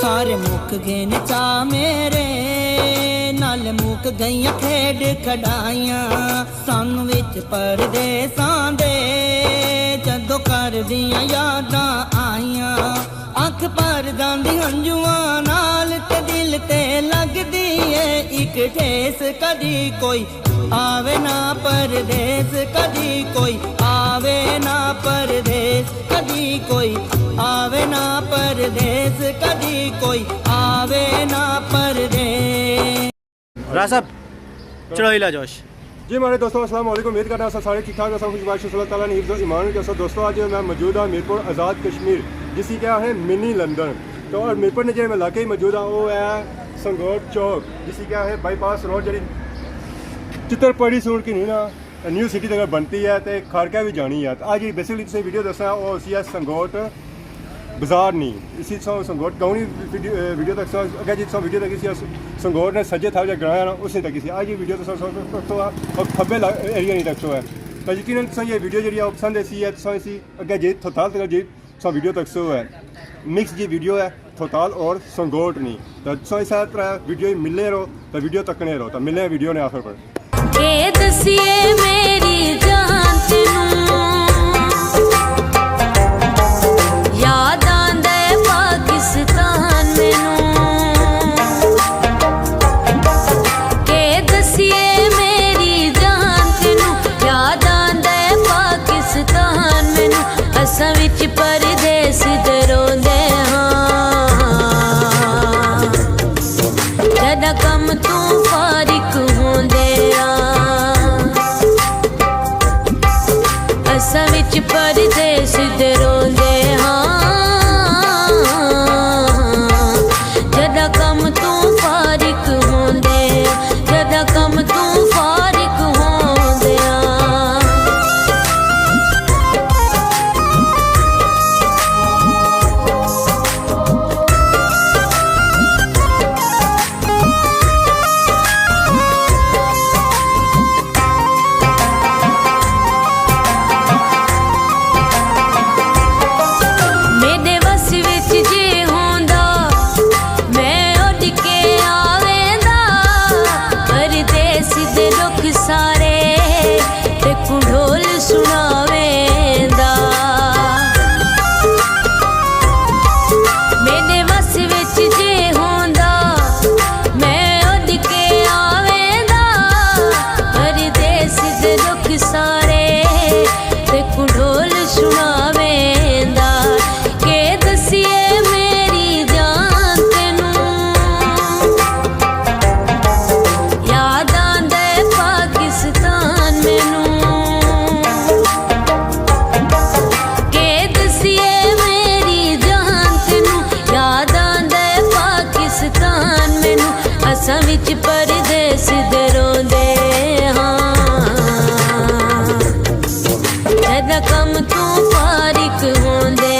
सारे मुक गए ने चा मेरे नाल मुक गईयां खेड खड़ाइयां सन विच परदेसां दे जदों कर दियां यादां आईयां अख भर जांदी हंजुआं नाल ते दिल ते लगदी ए इक ठेस कदी कोई आवे ना परदेस कदी कोई आवे ना परदेस कदी कोई आवे ना परदेस कदी कोई आवे ना परदेस। राज साहब चढ़ो इला जोश जी हमारे दोस्तों अस्सलाम वालेकुम। उम्मीद करता हूँ सारे ठीक ठाक सब कुछ बारिश अल्लाह ताला ने हिफ्ज़ ईमान के साथ। दोस्तों आज मैं मौजूद हाँ मीरपुर आज़ाद कश्मीर जिसकी क्या है मिनी लंदन। तो और मीरपुर ने जो मैं इलाके मौजूद हाँ वो है संगोट चौक जिसकी क्या है बाईपास रोड जी चित्रपड़ी सूट की नहीं ना न्यू सिटी तक बनती है तो खारका भी जानी है। तो आज बेसिकली तुम वीडियो दसा वो उसी है संगोट बाजार नहीं इसी संगोट गाँव वीडियो तक अगर जी वीडियो तक इसी संगोट ने सज्जे था जो ग्राया ना उसी तक इसी आज ये वीडियो तो और खब्बे एरिया नहीं तक सो है। तो यकीन ये वीडियो जी पसंद ऐसी है तो इसी अगर जी थोताल तक जी वीडियो तक सो है मिक्स जी वीडियो है थोताल और संगोट नहीं तो इस तरह वीडियो मिलने रहो तो वीडियो तकने रहो तो मिलने वीडियो ने आखिर पर मेरी जान याद आंदा पाकिस्तान के दसिए मेरी जान तेनू याद आंदा पाकिस्तान मैनू असां विच परदेस दे रोंदे हां जदा कम तू फारिक होंदे असां विच परदेस दे रोंदे जदा कम तू फारिक होंदे जदा कम तू फारिक होंदे मेरे वस विच जे होंदा मैं उड़ के आवेंदा परदेस दे दुख सारे ते ढोल सुनावेंदा मेरे वस विच जे होंदा मैं उड़ के आवेंदा परदेस दे दुख सारे ते ढोल सुनावेंदा के दसिए मेरी जान तेनू याद आंदा पाकिस्तान मैनू के दसिए मेरी जान तेनू याद आंदा पाकिस्तान मैनू असां विच परदेस दे रोंदे जदा कम तू फारिक होंदे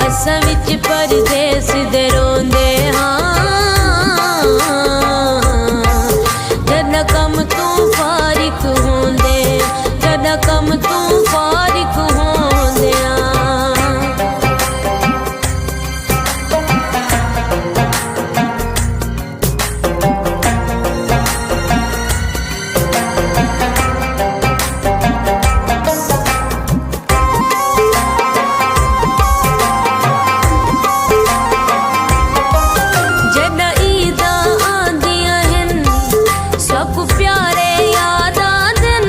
असां विच परदेस दे रोंदे जदा कम तू फारिक होंदे जदा कम तू फारिक होंदे जदा ईदा आंदियां हन सब प्यारे याद आंदन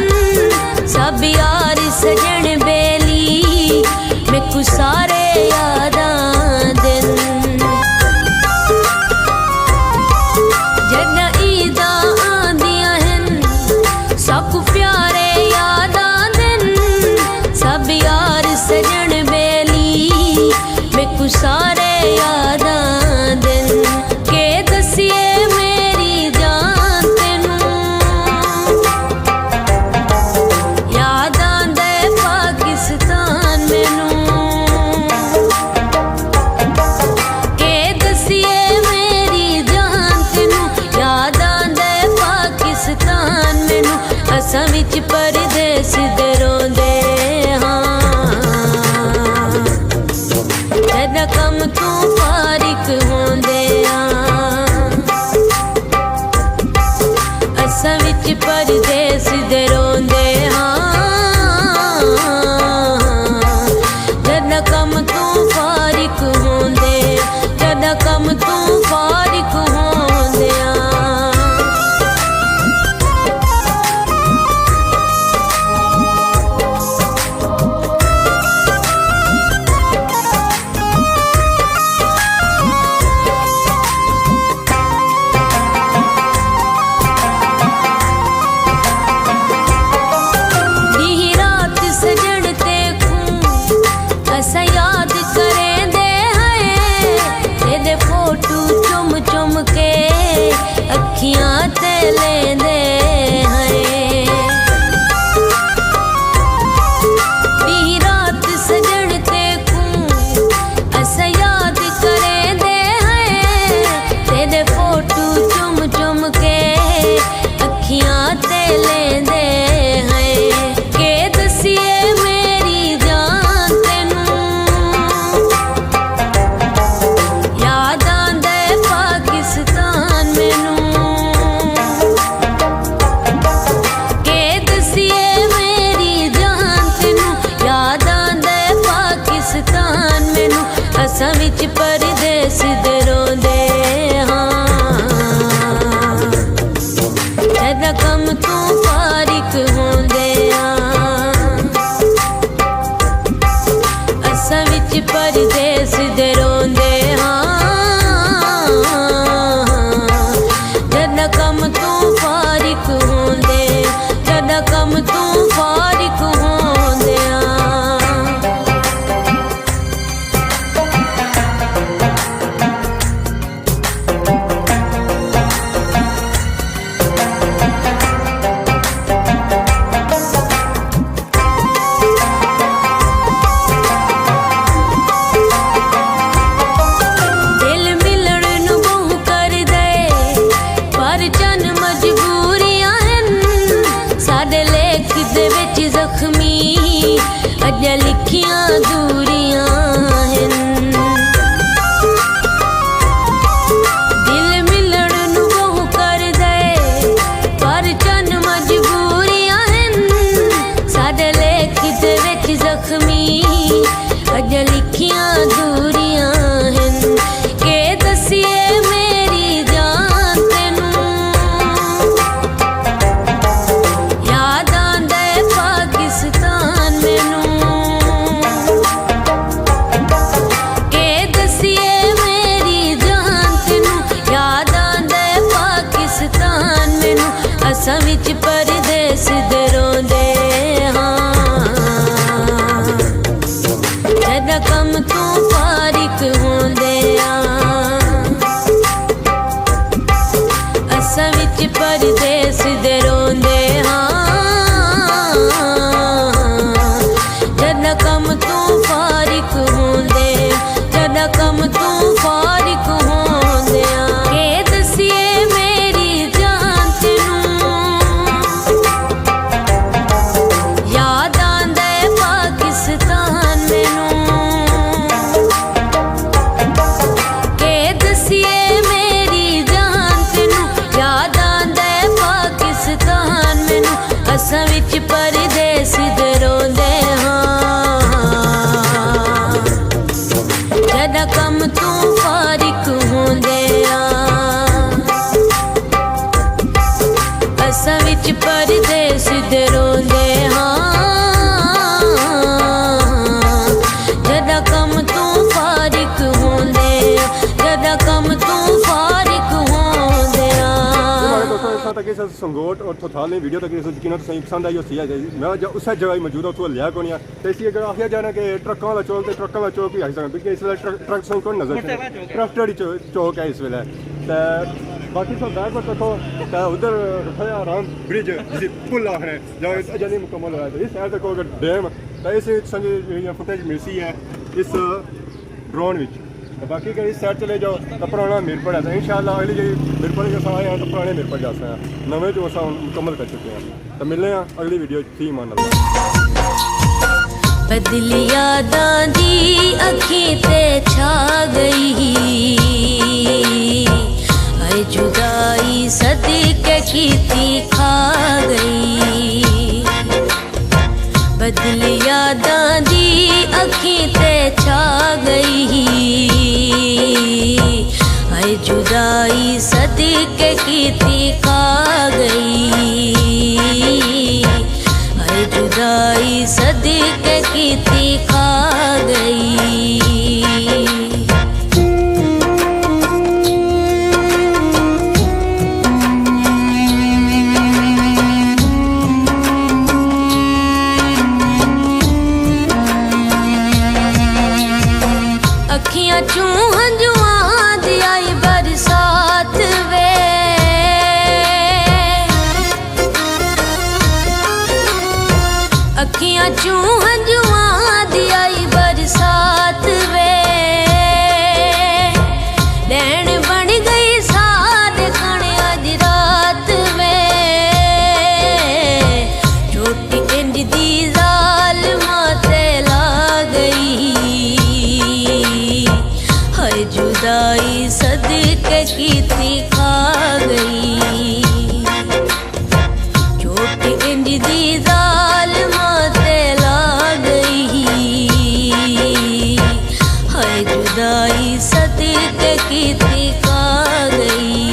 सब यार सजन बेली मैकू सारे याद आंदन जदा ईदा आंदियां हन सब प्यारे याद आंदन सब यार सजन बेली मैकू सारे याद आंदन के दसिए मेरी जान तेनू याद आंदा पाकिस्तान मैनू के दसिए मेरी जान तेनू याद आंदा पाकिस्तान मैनू असां विच परदेस दे रोंदे याद करेंदे हैं तेरे फोटू चुम चुम के अखियां ते लेंदे हैं दी रात सजण ते कूं असा याद करेंदे हैं तेरे फोटू चुम चुम के अखियां ते लेंदे हैं के दसिए मेरी जान तेनू याद आंदा है पाकिस्तान मैनू के दसिए मेरी जान तेनू याद आंदा है पाकिस्तान मैनू असां विच परदेस दे रोंदे जदा कम तू फारिक होंदे असां विच परदेस दे रोंदे जदा कम तू फारिक होंदे जदा कम तू फारिक होंदे दिल मिलण नू बहु कर दे पर चन मजबूरियां हन साडे लेख दे विच जख्मी अज लिखियां दूरियां हन दिल मिलण नू बहु कर दे पर चन मजबूरियां हन साडे लेख दे विच जख्मी अज लिखियां दूरियां हन के दसिए मेरी जान तेनू याद आंदा है पाकिस्तान मैनू के दसिए मेरी जान तेनू याद आंदा है पाकिस्तान मैनू असां विच परदेस दे रोंदे जदा कम तू फारिक होंदे असां विच परदेस दे रोंदे जदा कम तू फारिक होंदे जदा कम तू फारिक होंदे के दसिए मेरी जान तेनू याद आंदा है पाकिस्तान मैनू के दसिए मेरी जान तेनू याद आंदा है पाकिस्तान मैनू असां विच परदेस दे रोंदे जदा कम तू फारिक होंदे असां विच परदेस दे रोंदे जदा कम तू फारिक होंदे जदा कम तू फारिक होंदे दोस्तों इस तक इस संगोट और थोथाल ने वीडियो तक यकीन तो सही पसंद आई हो सी मैं उस जगह ही मौजूद उत्थों लिया कोनी तो इसी अगर आखिया जाना कि ट्रकों वाला चौक तो ट्रकों वाला चौक ही आई सकता क्योंकि इस वेले ट्रक संग को नजर ट्रैक्टर चौक है इस वेले तो बाकी सब बैक पर देखो तो उधर रखाया राम ब्रिज जिसे पुल आखने जो अजय नहीं मुकम्मल हुआ है इस साइड तक अगर डैम तो इस संग फुटेज मिलती है इस ड्रोन विच बाकी का इस साइड चले जाओ तो पुराना मीरपुर है तो इंशाल्लाह अगली जी मीरपुर के साथ आए तो पुराने मीरपुर जा सकते हैं नवे जो असा मुकम्मल कर चुके हैं तो मिलने हैं अगली वीडियो थी मान बदली यादां दी अखीं ते छा गई हाय जुदाई सदके कीती खा गई बदली यादां दी अखीं ते छा गई हाय जुदाई सदके कीती खा गई हाय जुदाई सदके कीती खा गई अखियां चूं हंजुआं दी आई बरसात वे, अखियां चूं हंजुआं दी आई बरसात वे, नैन बन गई साथ खाने अज रात वे, छोटी इंज दी जालिमा ते ला गई, हाय जुदाई सदके कीती खा गई, छोटी इंज दी जालिमा ते ला गई, हाय जुदाई सदके कीती खा गई,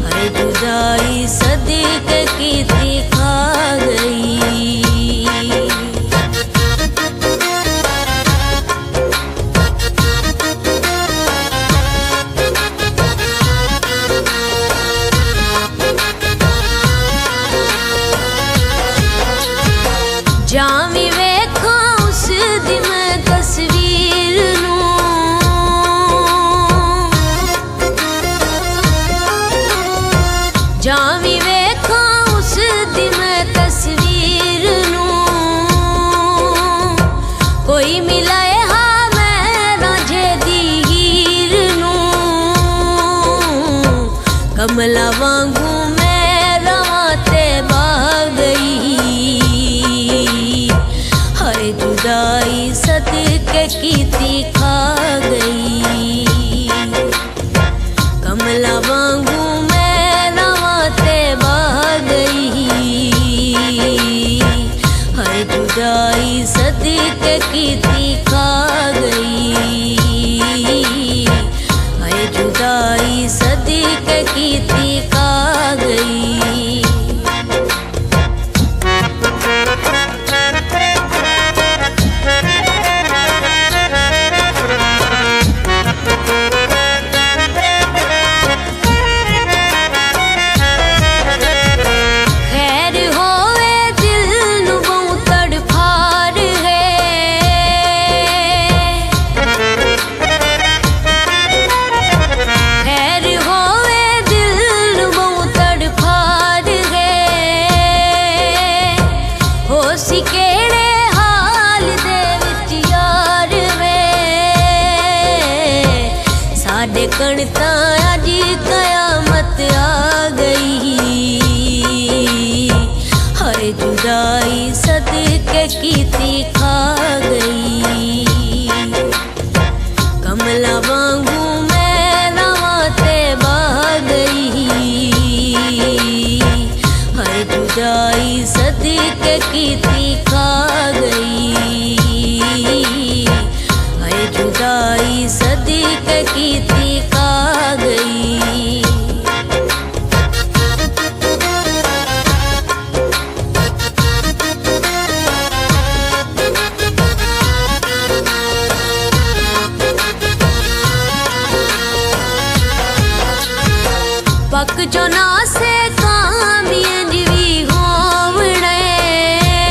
हाय जुदाई सदके कीती खा गई। जावी वेखा उस दी मैं तस्वीर नूं, जावी वेखा उस दी मैं तस्वीर नूं, कोई मिलाए हा मैं रांझे दी हीर नूं, कमला वांगू मैं रवां ते बह गई, हाय जुदाई सदके कीती खा गई, कमला वांगू मैं रवां ते बह गई, हाय जुदाई सदके कीती खा गई, हाय जुदाई सदके कीती खा गई। खैर होवे दिल नू बहु तड़फार है, खैर होवे दिल नू बहु तड़फार है, हो सी केड़े हाल दे विच यार वे, साडे कण तां अज कयामत आ गई, हाय जुदाई सदके कीती खा गई, कमला वांगू मैं रवां ते बह गई, हाय जुदाई सदके कीती खा गई, हाय जुदाई सदके कीती खा गई। पक जो ना से